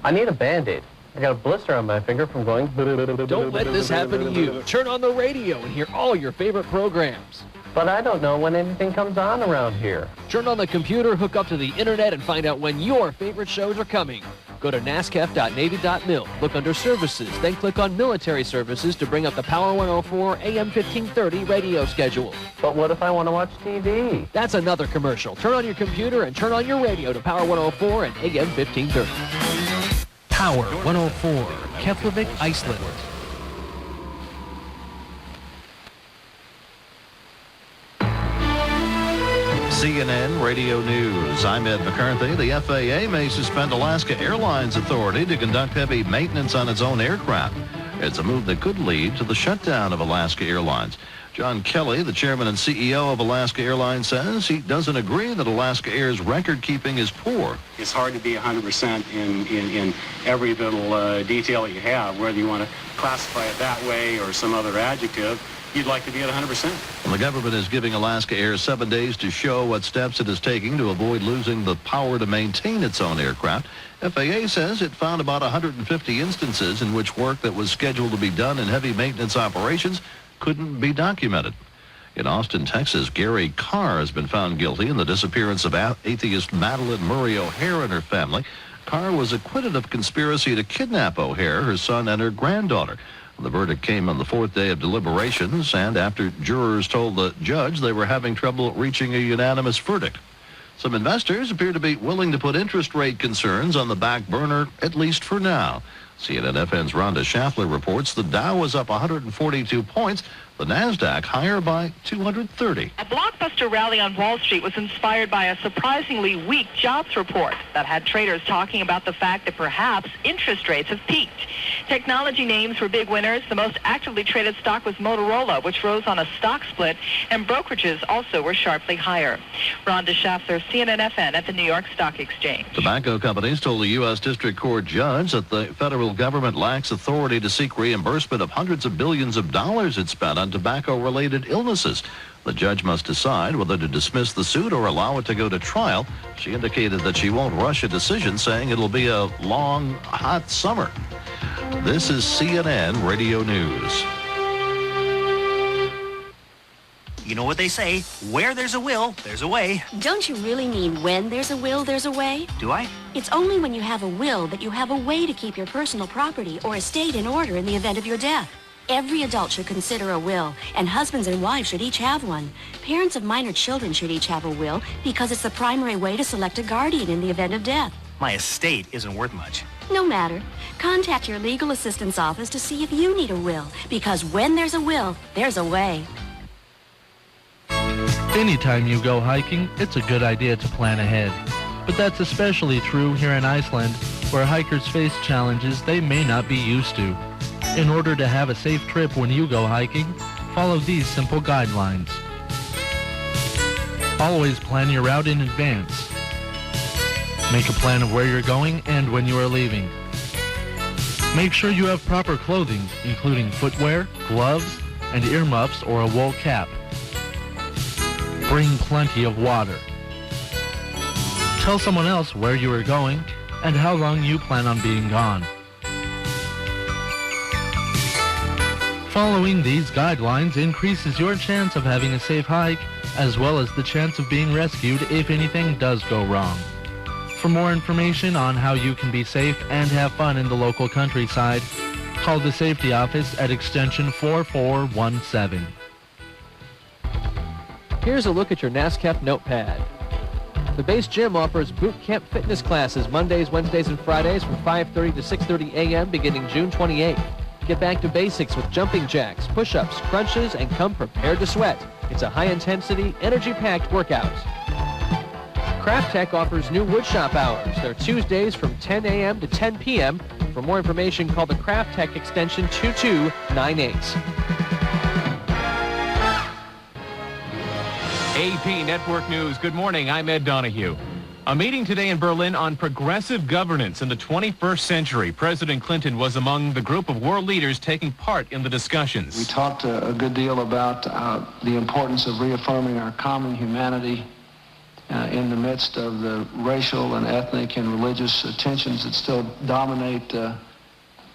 I need a Band-Aid. I got a blister on my finger from going... Don't let this happen to you. Turn on the radio and hear all your favorite programs. But I don't know when anything comes on around here. Turn on the computer, hook up to the internet, and find out when your favorite shows are coming. Go to nascaf.navy.mil, look under Services, then click on Military Services to bring up the Power 104 AM 1530 radio schedule. But what if I want to watch TV? That's another commercial. Turn on your computer and turn on your radio to Power 104 and AM 1530. Power 104, Keflavik Iceland. CNN Radio News. I'm Ed McCarthy. The FAA may suspend Alaska Airlines Authority to conduct heavy maintenance on its own aircraft. It's a move that could lead to the shutdown of Alaska Airlines. John Kelly, the chairman and CEO of Alaska Airlines, says he doesn't agree that Alaska Air's record keeping is poor. It's hard to be 100% in every little detail that you have, whether you want to classify it that way or some other adjective. You'd like to be at 100%. Well, the government is giving Alaska Air 7 days to show what steps it is taking to avoid losing the power to maintain its own aircraft. FAA says it found about 150 instances in which work that was scheduled to be done in heavy maintenance operations couldn't be documented. In Austin, Texas, Gary Carr has been found guilty in the disappearance of atheist Madeline Murray O'Hare and her family. Carr was acquitted of conspiracy to kidnap O'Hare, her son, and her granddaughter. The verdict came on the fourth day of deliberations, and after jurors told the judge they were having trouble reaching a unanimous verdict. Some investors appear to be willing to put interest rate concerns on the back burner, at least for now. CNN-FN's Rhonda Schaffler reports the Dow was up 142 points, the NASDAQ higher by 230. A blockbuster rally on Wall Street was inspired by a surprisingly weak jobs report that had traders talking about the fact that perhaps interest rates have peaked. Technology names were big winners. The most actively traded stock was Motorola, which rose on a stock split, and brokerages also were sharply higher. Rhonda Schaffler, CNN-FN at the New York Stock Exchange. Tobacco companies told a U.S. District Court judge that the federal government lacks authority to seek reimbursement of hundreds of billions of dollars it spent on tobacco-related illnesses. The judge must decide whether to dismiss the suit or allow it to go to trial. She indicated that she won't rush a decision, saying it'll be a long, hot summer. This is CNN Radio News. You know what they say, where there's a will, there's a way. Don't you really mean when there's a will, there's a way? Do I? It's only when you have a will that you have a way to keep your personal property or estate in order in the event of your death. Every adult should consider a will, and husbands and wives should each have one. Parents of minor children should each have a will because it's the primary way to select a guardian in the event of death. My estate isn't worth much. No matter. Contact your legal assistance office to see if you need a will, because when there's a will, there's a way. Anytime you go hiking, it's a good idea to plan ahead. But that's especially true here in Iceland, where hikers face challenges they may not be used to. In order to have a safe trip when you go hiking, follow these simple guidelines. Always plan your route in advance. Make a plan of where you're going and when you are leaving. Make sure you have proper clothing, including footwear, gloves, and earmuffs or a wool cap. Bring plenty of water. Tell someone else where you are going and how long you plan on being gone. Following these guidelines increases your chance of having a safe hike, as well as the chance of being rescued if anything does go wrong. For more information on how you can be safe and have fun in the local countryside, call the safety office at extension 4417. Here's a look at your NASCAF notepad. The base gym offers boot camp fitness classes Mondays, Wednesdays, and Fridays from 5:30 to 6:30 a.m. beginning June 28th. Get back to basics with jumping jacks, push-ups, crunches, and come prepared to sweat. It's a high-intensity, energy-packed workout. Craft Tech offers new woodshop hours. They're Tuesdays from 10 a.m. to 10 p.m. For more information, call the Craft Tech extension 2298. AP Network News. Good morning. I'm Ed Donahue. A meeting today in Berlin on progressive governance in the 21st century. President Clinton was among the group of world leaders taking part in the discussions. We talked a good deal about the importance of reaffirming our common humanity in the midst of the racial and ethnic and religious tensions that still dominate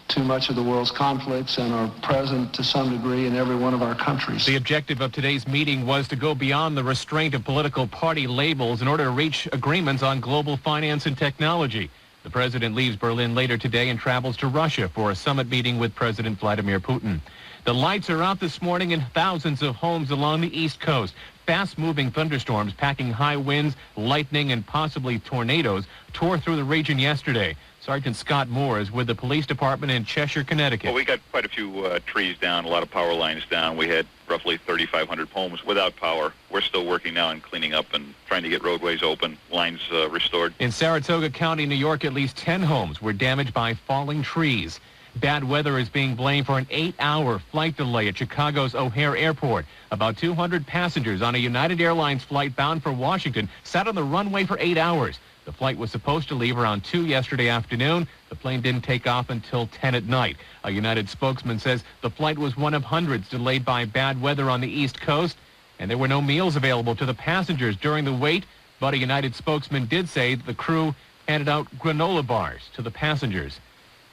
too much of the world's conflicts and are present to some degree in every one of our countries. The objective of today's meeting was to go beyond the restraint of political party labels in order to reach agreements on global finance and technology. The president leaves Berlin later today and travels to Russia for a summit meeting with President Vladimir Putin. The lights are out this morning in thousands of homes along the East Coast. Fast-moving thunderstorms packing high winds, lightning, and possibly tornadoes tore through the region yesterday. Sergeant Scott Moore is with the police department in Cheshire, Connecticut. Well, we got quite a few trees down, a lot of power lines down. We had roughly 3,500 homes without power. We're still working now on cleaning up and trying to get roadways open, lines restored. In Saratoga County, New York, at least 10 homes were damaged by falling trees. Bad weather is being blamed for an 8-hour flight delay at Chicago's O'Hare Airport. About 200 passengers on a United Airlines flight bound for Washington sat on the runway for 8 hours. The flight was supposed to leave around 2 yesterday afternoon. The plane didn't take off until 10 at night. A United spokesman says the flight was one of hundreds delayed by bad weather on the East Coast, and there were no meals available to the passengers during the wait. But a United spokesman did say the crew handed out granola bars to the passengers.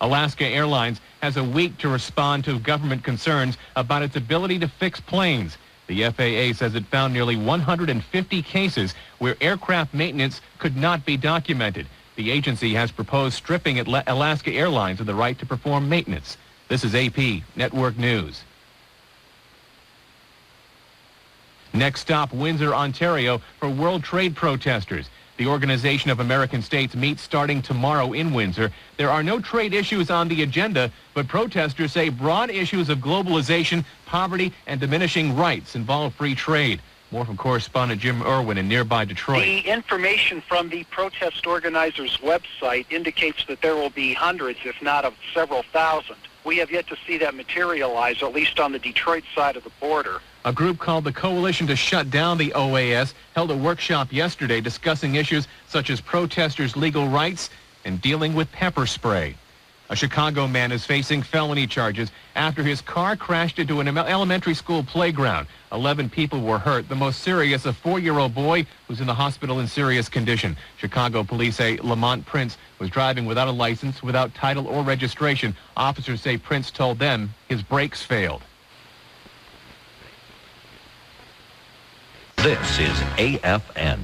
Alaska Airlines has a week to respond to government concerns about its ability to fix planes. The FAA says it found nearly 150 cases where aircraft maintenance could not be documented. The agency has proposed stripping Alaska Airlines of the right to perform maintenance. This is AP Network News. Next stop, Windsor, Ontario, for World Trade protesters. The Organization of American States meets starting tomorrow in Windsor. There are no trade issues on the agenda, but protesters say broad issues of globalization, poverty, and diminishing rights involve free trade. More from correspondent Jim Irwin in nearby Detroit. The information from the protest organizers' website indicates that there will be hundreds, if not of several thousand. We have yet to see that materialize, at least on the Detroit side of the border. A group called the Coalition to Shut Down the OAS held a workshop yesterday discussing issues such as protesters' legal rights and dealing with pepper spray. A Chicago man is facing felony charges after his car crashed into an elementary school playground. 11 people were hurt, the most serious a 4-year-old boy who's in the hospital in serious condition. Chicago police say Lamont Prince was driving without a license, without title or registration. Officers say Prince told them his brakes failed. This is AFN.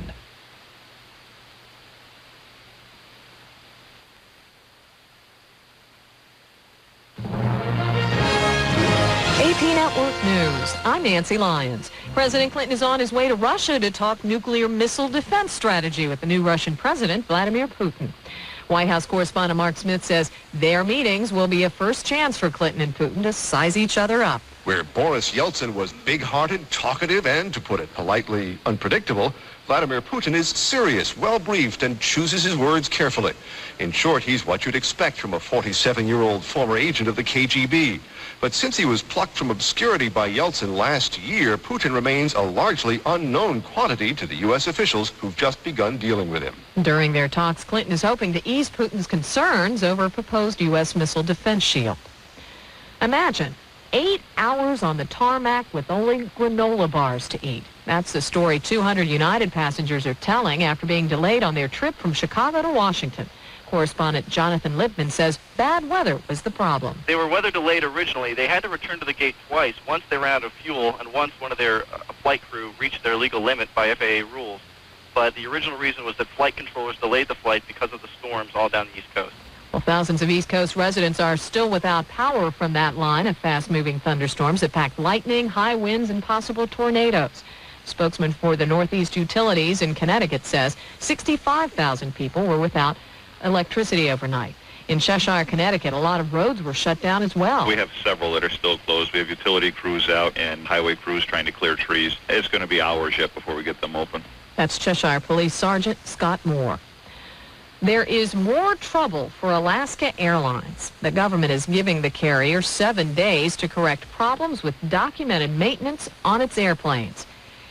AP Network News. I'm Nancy Lyons. President Clinton is on his way to Russia to talk nuclear missile defense strategy with the new Russian president, Vladimir Putin. White House correspondent Mark Smith says their meetings will be a first chance for Clinton and Putin to size each other up. Where Boris Yeltsin was big-hearted, talkative, and, to put it politely, unpredictable, Vladimir Putin is serious, well-briefed, and chooses his words carefully. In short, he's what you'd expect from a 47-year-old former agent of the KGB. But since he was plucked from obscurity by Yeltsin last year, Putin remains a largely unknown quantity to the U.S. officials who've just begun dealing with him. During their talks, Clinton is hoping to ease Putin's concerns over a proposed U.S. missile defense shield. Imagine 8 hours on the tarmac with only granola bars to eat. That's the story 200 United passengers are telling after being delayed on their trip from Chicago to Washington. Correspondent Jonathan Lipman says bad weather was the problem. They were weather delayed originally. They had to return to the gate twice. Once they ran out of fuel, and once one of their flight crew reached their legal limit by FAA rules. But the original reason was that flight controllers delayed the flight because of the storms all down the East Coast. Well, thousands of East Coast residents are still without power from that line of fast-moving thunderstorms that packed lightning, high winds, and possible tornadoes. Spokesman for the Northeast Utilities in Connecticut says 65,000 people were without electricity overnight. In Cheshire, Connecticut, a lot of roads were shut down as well. We have several that are still closed. We have utility crews out and highway crews trying to clear trees. It's going to be hours yet before we get them open. That's Cheshire Police Sergeant Scott Moore. There is more trouble for Alaska Airlines. The government is giving the carrier 7 days to correct problems with documented maintenance on its airplanes.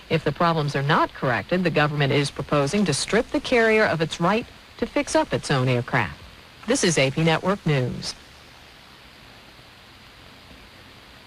If the problems are not corrected, the government is proposing to strip the carrier of its right to fix up its own aircraft. This is AP Network News.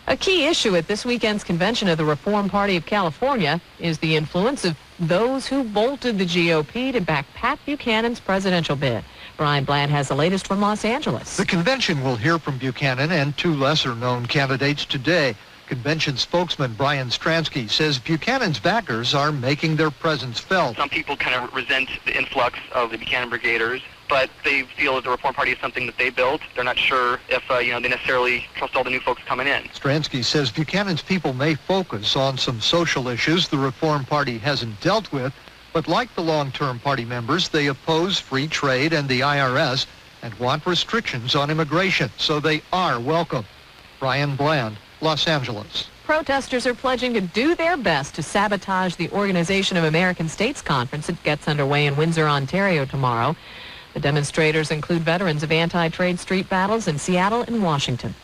A key issue at this weekend's convention of the Reform Party of California is the influence of those who bolted the GOP to back Pat Buchanan's presidential bid. Brian Bland has the latest from Los Angeles. The convention will hear from Buchanan and two lesser-known candidates today. Convention spokesman Brian Stransky says Buchanan's backers are making their presence felt. Some people kind of resent the influx of the Buchanan Brigaders, but they feel that the Reform Party is something that they built. They're not sure if they necessarily trust all the new folks coming in. Stransky says Buchanan's people may focus on some social issues the Reform Party hasn't dealt with, but like the long-term party members, they oppose free trade and the IRS and want restrictions on immigration, so they are welcome. Brian Bland, Los Angeles. Protesters are pledging to do their best to sabotage the Organization of American States Conference that gets underway in Windsor, Ontario tomorrow. The demonstrators include veterans of anti-trade street battles in Seattle and Washington.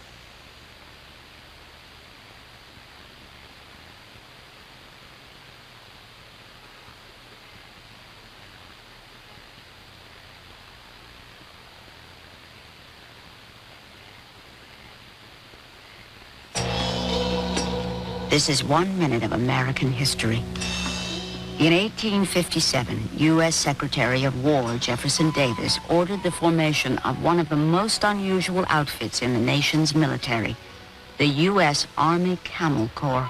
This is 1 minute of American history. In 1857, U.S. Secretary of War Jefferson Davis ordered the formation of one of the most unusual outfits in the nation's military, the U.S. Army Camel Corps.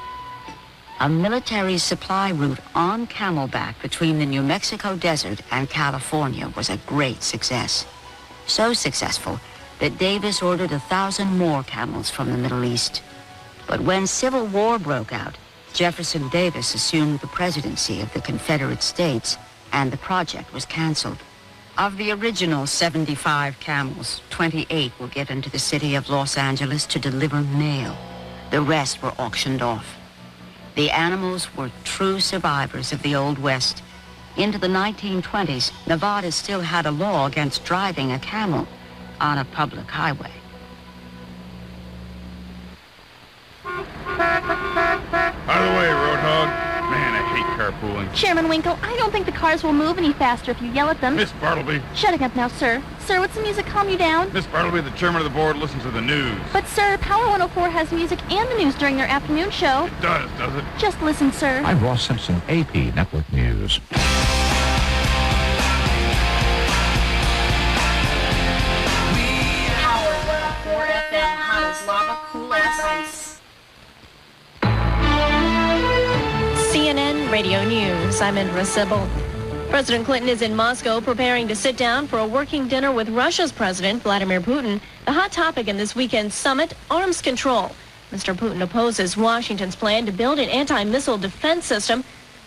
A military supply route on camelback between the New Mexico desert and California was a great success. So successful that Davis ordered 1,000 more camels from the Middle East. But when Civil War broke out, Jefferson Davis assumed the presidency of the Confederate States, and the project was canceled. Of the original 75 camels, 28 were given to the city of Los Angeles to deliver mail. The rest were auctioned off. The animals were true survivors of the Old West. Into the 1920s, Nevada still had a law against driving a camel on a public highway. Out of the way, Roadhog. Man, I hate carpooling. Chairman Winkle, I don't think the cars will move any faster if you yell at them. Miss Bartleby. Shutting up now, sir. Sir, what's the music calm you down? Miss Bartleby, the chairman of the board, listens to the news. But, sir, Power 104 has music and the news during their afternoon show. It does it? Just listen, sir. I'm Ross Simpson, AP Network News. Power 104 FM, hot as lava, cool as ice. CNN Radio News. I'm Indra Sybil. President Clinton is in Moscow preparing to sit down for a working dinner with Russia's President Vladimir Putin. The hot topic in this weekend's summit, arms control. Mr. Putin opposes Washington's plan to build an anti-missile defense system.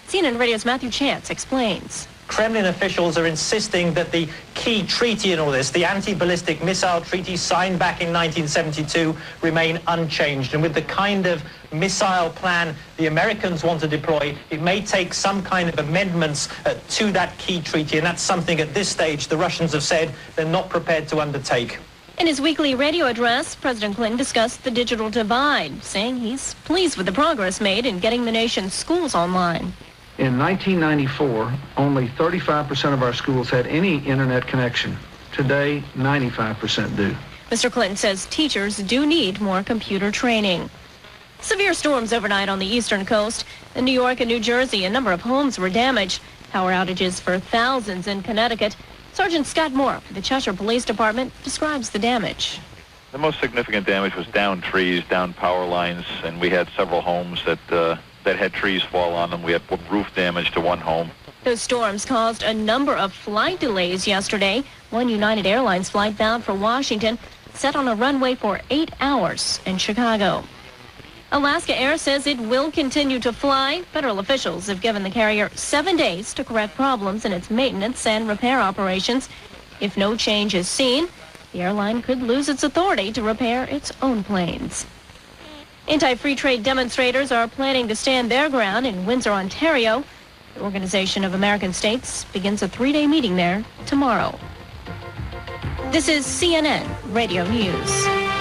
CNN Radio's Matthew Chance explains. Kremlin officials are insisting that the key treaty in all this, the anti-ballistic missile treaty signed back in 1972, remain unchanged. And with the kind of missile plan the Americans want to deploy, it may take some kind of amendments to that key treaty. And that's something at this stage the Russians have said they're not prepared to undertake. In his weekly radio address, President Clinton discussed the digital divide, saying he's pleased with the progress made in getting the nation's schools online. In 1994, only 35% of our schools had any internet connection. Today, 95% do. Mr. Clinton says teachers do need more computer training. Severe storms overnight on the eastern coast. In New York and New Jersey, a number of homes were damaged. Power outages for thousands in Connecticut. Sergeant Scott Moore for the Cheshire Police Department describes the damage. The most significant damage was down trees, down power lines, and we had several homes that had trees fall on them. We had roof damage to one home. Those storms caused a number of flight delays yesterday. One United Airlines flight bound for Washington set on a runway for 8 hours in Chicago. Alaska Air says it will continue to fly. Federal officials have given the carrier 7 days to correct problems in its maintenance and repair operations. If no change is seen, the airline could lose its authority to repair its own planes. Anti-free trade demonstrators are planning to stand their ground in Windsor, Ontario. The Organization of American States begins a 3-day meeting there tomorrow. This is CNN Radio News.